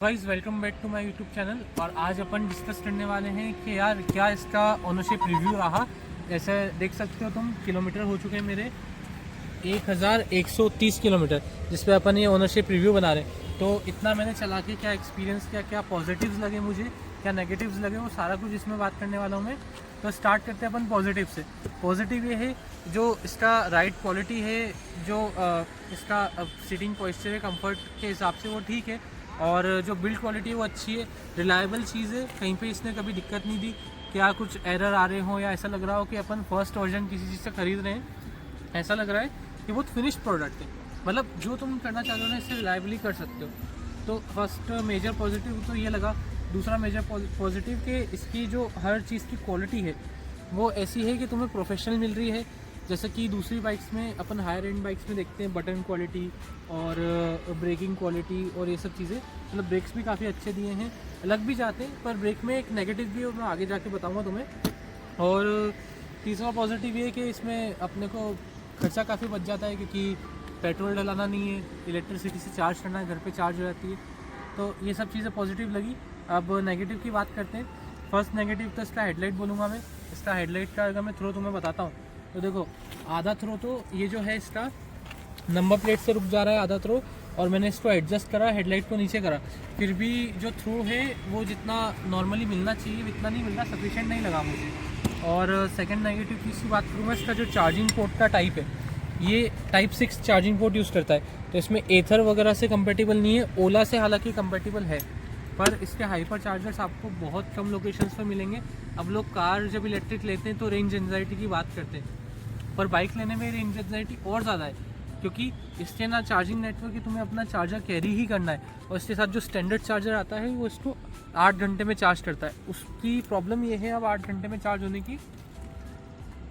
Guys welcome back to my YouTube channel. और आज अपन discuss करने वाले हैं कि यार क्या इसका ओनरशिप रिव्यू रहा। जैसे देख सकते हो तुम, किलोमीटर हो चुके हैं मेरे 1130 किलोमीटर, जिस पे अपन ये ओनरशिप रिव्यू बना रहे हैं। तो इतना मैंने चला के क्या एक्सपीरियंस किया, क्या पॉजिटिव्स लगे मुझे, क्या नेगेटिव्स लगे, वो सारा कुछ इसमें बात करने वाला हूँ मैं। तो स्टार्ट करते हैं अपन पॉजिटिव से। पॉजिटिव ये है जो इसका राइड क्वालिटी है, जो इसका सीटिंग पोस्चर है, कंफर्ट के हिसाब से वो ठीक है। और जो बिल्ड क्वालिटी है वो अच्छी है, रिलायबल चीज़ है, कहीं पे इसने कभी दिक्कत नहीं दी। क्या कुछ एरर आ रहे हो या ऐसा लग रहा हो कि अपन फर्स्ट वर्जन किसी चीज़ से खरीद रहे हैं, ऐसा लग रहा है कि बहुत फिनिश्ड प्रोडक्ट है। मतलब जो तुम करना चाह रहे हो ना, इससे रिलायबली कर सकते हो। तो फर्स्ट मेजर पॉजिटिव तो ये लगा। दूसरा मेजर पॉजिटिव कि इसकी जो हर चीज़ की क्वालिटी है वो ऐसी है कि तुम्हें प्रोफेशनल मिल रही है। जैसे कि दूसरी बाइक्स में अपन हायर एंड बाइक्स में देखते हैं बटन क्वालिटी और ब्रेकिंग क्वालिटी और ये सब चीज़ें, मतलब ब्रेक्स भी काफ़ी अच्छे दिए हैं, लग भी जाते हैं, पर ब्रेक में एक नेगेटिव भी है, मैं आगे जाके बताऊंगा तुम्हें। और तीसरा पॉजिटिव ये है कि इसमें अपने को खर्चा काफ़ी बच जाता है, क्योंकि पेट्रोल डलाना नहीं है, इलेक्ट्रिसिटी से चार्ज करना है, घर पे चार्ज हो जाती है। तो ये सब चीज़ें पॉजिटिव लगी। अब नेगेटिव की बात करते हैं। फर्स्ट नेगेटिव तो इसका हेडलाइट बोलूँगा मैं। इसका हेडलाइट का अगर मैं थ्रो तुम्हें बताता हूँ तो देखो, आधा थ्रो तो ये जो है इसका नंबर प्लेट से रुक जा रहा है, आधा थ्रो। और मैंने इसको एडजस्ट करा, हेडलाइट को नीचे करा, फिर भी जो थ्रो है वो जितना नॉर्मली मिलना चाहिए इतना नहीं मिल रहा, सफिशिएंट नहीं लगा मुझे। और सेकंड नेगेटिव की बात करूँगा, इसका जो चार्जिंग पोर्ट का टाइप है, ये टाइप 6 चार्जिंग पोर्ट यूज़ करता है। तो इसमें एथर वगैरह से कंपेटेबल नहीं है, ओला से हालांकि कंपेटेबल है, पर इसके हाइपर चार्जर्स आपको बहुत कम लोकेशंस पर मिलेंगे। अब लोग कार जब इलेक्ट्रिक लेते हैं तो रेंज एंजाइटी की बात करते हैं, पर बाइक लेने में रेंज एंजाइटी और ज़्यादा है, क्योंकि इसके ना चार्जिंग नेटवर्क की तुम्हें अपना चार्जर कैरी ही करना है। और इसके साथ जो स्टैंडर्ड चार्जर आता है वो इसको 8 घंटे में चार्ज करता है। उसकी प्रॉब्लम ये है अब 8 घंटे में चार्ज होने की,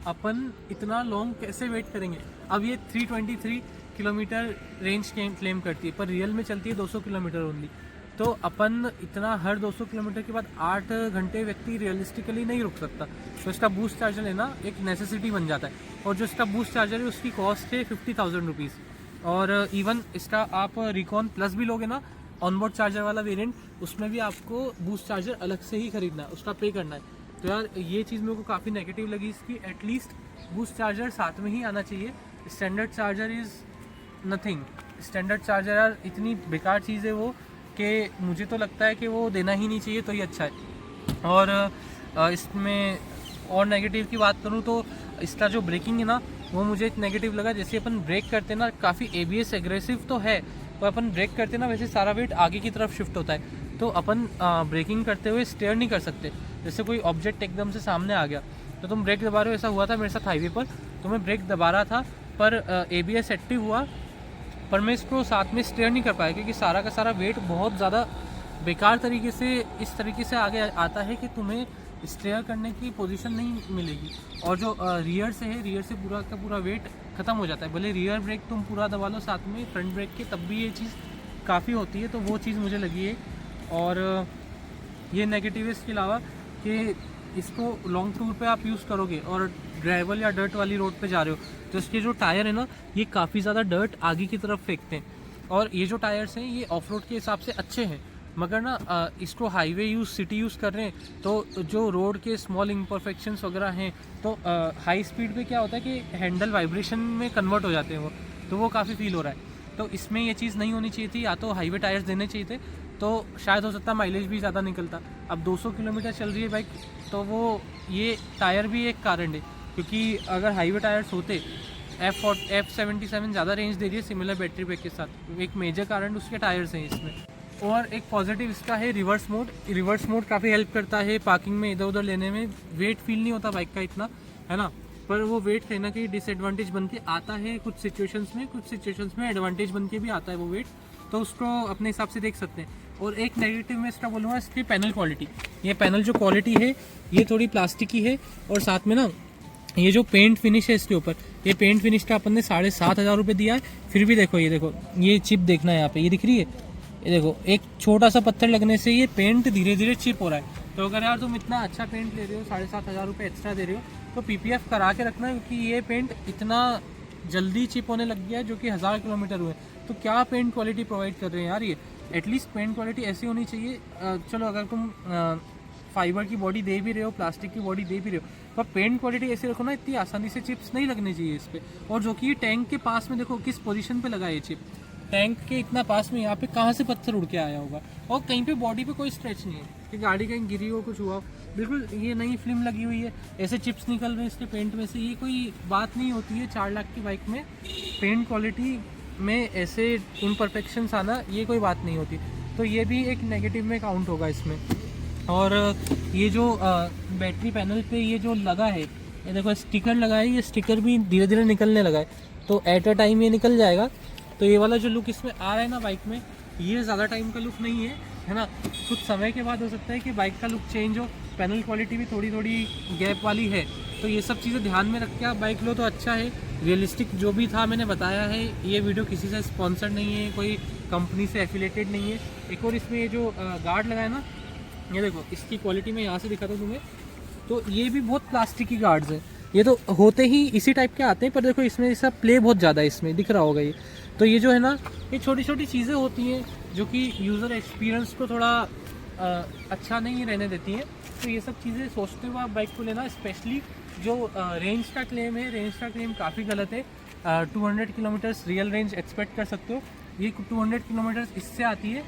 अपन इतना लॉन्ग कैसे वेट करेंगे। अब ये 323 किलोमीटर रेंज क्लेम करती है, पर रियल में चलती है 200 किलोमीटर ओनली। तो अपन इतना हर 200 किलोमीटर के बाद 8 घंटे व्यक्ति रियलिस्टिकली नहीं रुक सकता। तो इसका बूस्ट चार्जर लेना एक नेसेसिटी बन जाता है। और जो इसका बूस्ट चार्जर है उसकी कॉस्ट है 50,000 रुपीज़। और इवन इसका आप रिकॉन प्लस भी लोगे ना, ऑनबोर्ड चार्जर वाला वेरिएंट, उसमें भी आपको बूस्ट चार्जर अलग से ही खरीदना है, उसका पे करना है। तो यार ये चीज़ मेरे को काफ़ी नेगेटिव लगी इसकी। एटलीस्ट बूस्ट चार्जर साथ में ही आना चाहिए। Standard charger is nothing. Standard charger यार इतनी बेकार चीज़ है वो, कि मुझे तो लगता है कि वो देना ही नहीं चाहिए, तो ही अच्छा है। और इसमें और नेगेटिव की बात करूँ तो इसका जो ब्रेकिंग है ना, वो मुझे एक नेगेटिव लगा। जैसे अपन ब्रेक करते हैं ना, काफ़ी एबीएस एग्रेसिव तो है, पर अपन ब्रेक करते हैं ना, वैसे सारा वेट आगे की तरफ शिफ्ट होता है। तो अपन ब्रेकिंग करते हुए स्टेयर नहीं कर सकते। जैसे कोई ऑब्जेक्ट एकदम से सामने आ गया तो तुम ब्रेक दबा रहे हो, ऐसा हुआ था मेरे साथ हाईवे पर। तो मैं ब्रेक दबा रहा था, पर एबीएस एक्टिव हुआ, पर मैं इसको साथ में स्टेयर नहीं कर पाया, क्योंकि सारा का सारा वेट बहुत ज़्यादा बेकार तरीके से इस तरीके से आगे आता है कि तुम्हें स्टेयर करने की पोजीशन नहीं मिलेगी। और जो रियर से है, रियर से पूरा का पूरा वेट ख़त्म हो जाता है। भले रियर ब्रेक तुम पूरा दबा लो साथ में फ्रंट ब्रेक के, तब भी ये चीज़ काफ़ी होती है। तो वो चीज़ मुझे लगी है। और ये नेगेटिव है इसके अलावा कि इसको लॉन्ग टूर पे आप यूज़ करोगे और ग्रेवल या डर्ट वाली रोड पे जा रहे हो, तो इसके जो टायर है ना, ये काफ़ी ज़्यादा डर्ट आगे की तरफ फेंकते हैं। और ये जो टायर्स हैं ये ऑफ रोड के हिसाब से अच्छे हैं, मगर ना इसको हाईवे यूज़, सिटी यूज़ कर रहे हैं, तो जो रोड के स्मॉल इम्परफेक्शंस वगैरह हैं, तो हाई स्पीड पे क्या होता है कि हैंडल वाइब्रेशन में कन्वर्ट हो जाते हैं वो, तो वो काफ़ी फील हो रहा है। तो इसमें ये चीज़ नहीं होनी चाहिए थी, या तो हाईवे टायर्स देने चाहिए थे, तो शायद हो सकता माइलेज भी ज़्यादा निकलता। अब 200 किलोमीटर चल रही है बाइक, तो वो ये टायर भी एक कारण है, क्योंकि अगर हाईवे टायर्स होते, F77 ज़्यादा रेंज दे रही है सिमिलर बैटरी पैक के साथ, एक मेजर कारण उसके टायर्स हैं इसमें। और एक पॉजिटिव इसका है रिवर्स मोड। रिवर्स मोड काफ़ी हेल्प करता है पार्किंग में इधर उधर लेने में। वेट फील नहीं होता बाइक का इतना, है ना, पर वो वेट कहीं ना कहीं डिसएडवांटेज बन के आता है कुछ सिचुएशंस में, कुछ सिचुएशंस में एडवांटेज बन के भी आता है वो वेट, तो उसको अपने हिसाब से देख सकते हैं। और एक नेगेटिव में इसका बोलूँगा इसकी पैनल क्वालिटी। ये पैनल जो क्वालिटी है ये थोड़ी प्लास्टिक की है, और साथ में ना ये जो पेंट फिनिश है इसके ऊपर, ये पेंट फिनिश का अपन ने 7,500 रुपये दिया है। फिर भी देखो, ये चिप देखना है यहाँ पे, ये दिख रही है, ये देखो, एक छोटा सा पत्थर लगने से ये पेंट धीरे धीरे चिप हो रहा है। तो अगर यार तुम इतना अच्छा पेंट ले रहे हो, 7,500 रुपये एक्स्ट्रा दे रहे हो, तो पीपीएफ करा के रखना, क्योंकि ये पेंट इतना जल्दी चिप होने लग गया है, जो कि 1000 किलोमीटर हुए। तो क्या पेंट क्वालिटी प्रोवाइड कर रहे हैं यार ये। एटलीस्ट पेंट क्वालिटी ऐसी होनी चाहिए। चलो अगर तुम फाइबर की बॉडी दे भी रहे हो, प्लास्टिक की बॉडी दे भी रहे हो, पर पेंट क्वालिटी ऐसी रखो ना, इतनी आसानी से चिप्स नहीं लगनी चाहिए इस पर। और जो कि ये टैंक के पास में देखो किस पोजीशन पे लगा है ये चिप, टैंक के इतना पास में, यहाँ पे कहाँ से पत्थर उड़ के आया होगा, और कहीं पे बॉडी पे कोई स्ट्रेच नहीं है कि गाड़ी कहीं गिरी हो, कुछ हुआ, बिल्कुल ये नई फिल्म लगी हुई है, ऐसे चिप्स निकल रहे हैं इसके पेंट में से, ये कोई बात नहीं होती है 4 लाख की बाइक में पेंट क्वालिटी में ऐसे इम्परफेक्शंस आना, ये कोई बात नहीं होती। तो ये भी एक नेगेटिव में काउंट होगा इसमें। और ये जो बैटरी पैनल पे ये जो लगा है, ये देखो स्टिकर लगा है, ये स्टिकर भी धीरे धीरे निकलने लगा है, तो एट अ टाइम ये निकल जाएगा। तो ये वाला जो लुक इसमें आ रहा है ना बाइक में, ये ज़्यादा टाइम का लुक नहीं है ना, कुछ समय के बाद हो सकता है कि बाइक का लुक चेंज हो, पैनल क्वालिटी भी थोड़ी थोड़ी गैप वाली है, तो ये सब चीज़ें ध्यान में रख के आप बाइक लो तो अच्छा है। रियलिस्टिक जो भी था मैंने बताया है, ये वीडियो किसी से स्पॉन्सर्ड नहीं है, कोई कंपनी से एफिलेटेड नहीं है। एक और इसमें ये जो गार्ड लगा है ना, ये देखो इसकी क्वालिटी में यहाँ से दिखाता हूँ तुम्हें, तो ये भी बहुत प्लास्टिक की गार्ड्स हैं, ये तो होते ही इसी टाइप के आते हैं, पर देखो इसमें इसका प्ले बहुत ज़्यादा है, इसमें दिख रहा होगा ये। तो ये जो है ना, ये छोटी छोटी चीज़ें होती हैं जो कि यूज़र एक्सपीरियंस को थोड़ा अच्छा नहीं रहने देती हैं। तो ये सब चीज़ें सोचते हुए आप बाइक को लेना, स्पेशली जो रेंज का क्लेम है, रेंज का क्लेम काफ़ी गलत है। 200 किलोमीटर्स रियल रेंज एक्सपेक्ट कर सकते हो, ये 200 किलोमीटर्स इससे आती है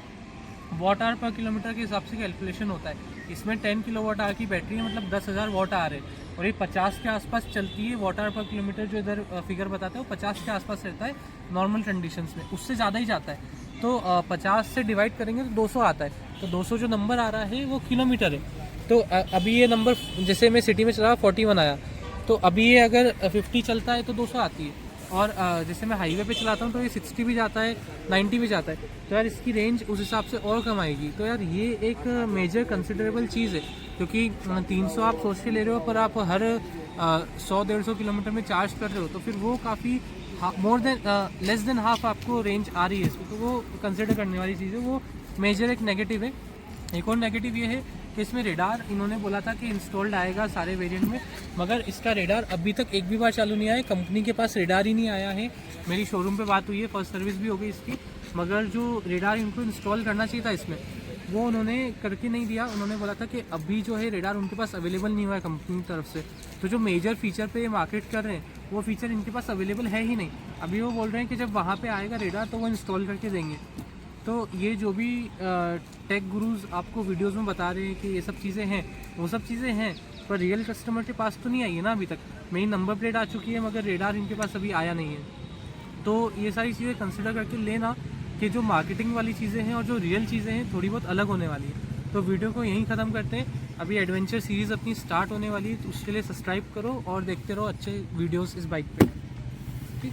वॉट आवर पर किलोमीटर के हिसाब से कैलकुलेशन होता है। इसमें 10 किलोवाट आवर की बैटरी है, मतलब 10,000 वॉट आवर है, और ये 50 के आसपास चलती है। वॉट आवर पर किलोमीटर जो इधर फिगर बताते हैं वो 50 के आसपास रहता है नॉर्मल कंडीशंस में, उससे ज़्यादा ही जाता है। तो 50 से डिवाइड करेंगे तो 200 आता है, तो 200 जो नंबर आ रहा है वो किलोमीटर है। तो अभी ये नंबर, जैसे मैं सिटी में चला 41 आया, तो अभी ये अगर 50 चलता है तो 200 आती है, और जैसे मैं हाईवे पे चलाता हूँ तो ये 60 भी जाता है, 90 भी जाता है, तो यार इसकी रेंज उस हिसाब से और कम आएगी। तो यार ये एक मेजर कंसिडरेबल चीज़ है, क्योंकि 300 आप सोच के ले रहे हो, पर आप हर 100-150 किलोमीटर में चार्ज कर रहे हो, तो फिर वो काफ़ी more than less than half आपको रेंज आ रही है इसमें, तो वो कंसिडर करने वाली चीज़ है, वो मेजर एक नेगेटिव है। एक और नेगेटिव ये है कि इसमें रेडार इन्होंने बोला था कि इंस्टॉल्ड आएगा सारे वेरिएंट में, मगर इसका रेडार अभी तक एक भी बार चालू नहीं आया, कंपनी के पास रेडार ही नहीं आया है। मेरी शोरूम पे बात हुई है, फर्स्ट सर्विस भी हो गई इसकी, मगर जो रेडार इनको इंस्टॉल करना चाहिए था इसमें, वो उन्होंने करके नहीं दिया। उन्होंने बोला था कि अभी जो है रेडार उनके पास अवेलेबल नहीं हुआ है कंपनी की तरफ से, तो जो मेजर फीचर पे मार्केट कर रहे हैं वो फीचर इनके पास अवेलेबल है ही नहीं। अभी वो बोल रहे हैं कि जब वहाँ पे आएगा रेडार तो वो इंस्टॉल करके देंगे। तो ये जो भी टेक गुरुज आपको वीडियोस में बता रहे हैं कि ये सब चीज़ें हैं, वो सब चीज़ें हैं, पर रियल कस्टमर के पास तो नहीं आई है ना अभी तक। मेरी नंबर प्लेट आ चुकी है, मगर रेडार इनके पास अभी आया नहीं है। तो ये सारी चीज़ें कंसिडर करके लेना कि जो मार्केटिंग वाली चीज़ें हैं और जो रियल चीज़ें हैं थोड़ी बहुत अलग होने वाली है। तो वीडियो को यहीं ख़त्म करते हैं। अभी एडवेंचर सीरीज़ अपनी स्टार्ट होने वाली है, तो उसके लिए सब्सक्राइब करो और देखते रहो अच्छे वीडियोज़ इस बाइक पर। ठीक।